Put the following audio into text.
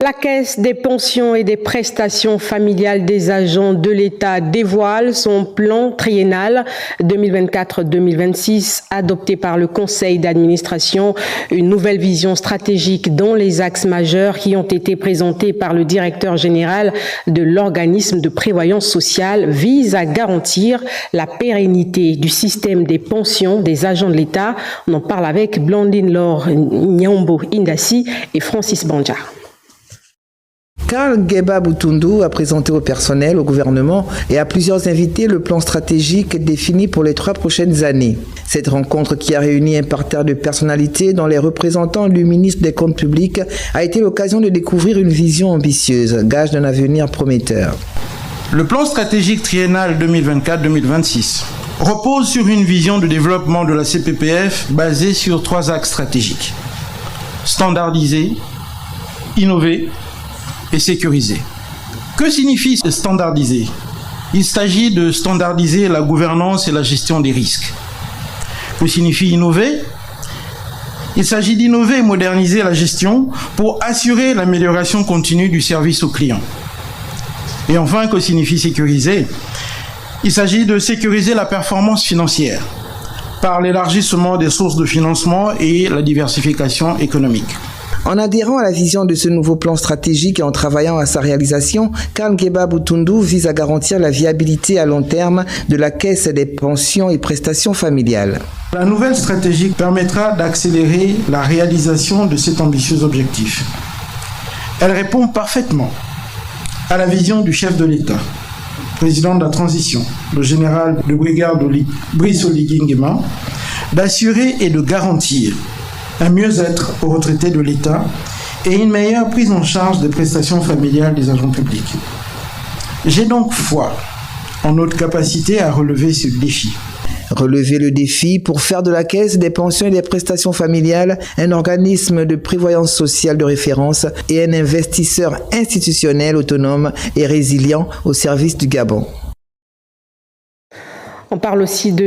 La Caisse des pensions et des prestations familiales des agents de l'État dévoile son plan triennal 2024-2026 adopté par le Conseil d'administration. Une nouvelle vision stratégique dont les axes majeurs qui ont été présentés par le directeur général de l'organisme de prévoyance sociale vise à garantir la pérennité du système des pensions des agents de l'État. On en parle avec Blandine Laure Nyambo Indassi et Francis Banja. Karl Ngeba Boutoundou a présenté au personnel, au gouvernement et à plusieurs invités le plan stratégique défini pour les 3 prochaines années. Cette rencontre qui a réuni un parterre de personnalités dont les représentants du ministre des Comptes publics a été l'occasion de découvrir une vision ambitieuse, gage d'un avenir prometteur. Le plan stratégique triennal 2024-2026 repose sur une vision de développement de la CPPF basée sur 3 axes stratégiques. Standardiser, innover et sécuriser. Que signifie standardiser? Il s'agit de standardiser la gouvernance et la gestion des risques. Que signifie innover? Il s'agit d'innover et moderniser la gestion pour assurer l'amélioration continue du service aux clients. Et enfin, que signifie sécuriser? Il s'agit de sécuriser la performance financière par l'élargissement des sources de financement et la diversification économique. En adhérant à la vision de ce nouveau plan stratégique et en travaillant à sa réalisation, Karl Ngeba Boutoundou vise à garantir la viabilité à long terme de la Caisse des pensions et prestations familiales. La nouvelle stratégie permettra d'accélérer la réalisation de cet ambitieux objectif. Elle répond parfaitement à la vision du chef de l'État, président de la transition, le général de brigade Brice Oligui Nguema, d'assurer et de garantir un mieux-être aux retraités de l'État et une meilleure prise en charge des prestations familiales des agents publics. J'ai donc foi en notre capacité à relever ce défi. Relever le défi pour faire de la Caisse des pensions et des prestations familiales un organisme de prévoyance sociale de référence et un investisseur institutionnel autonome et résilient au service du Gabon. On parle aussi de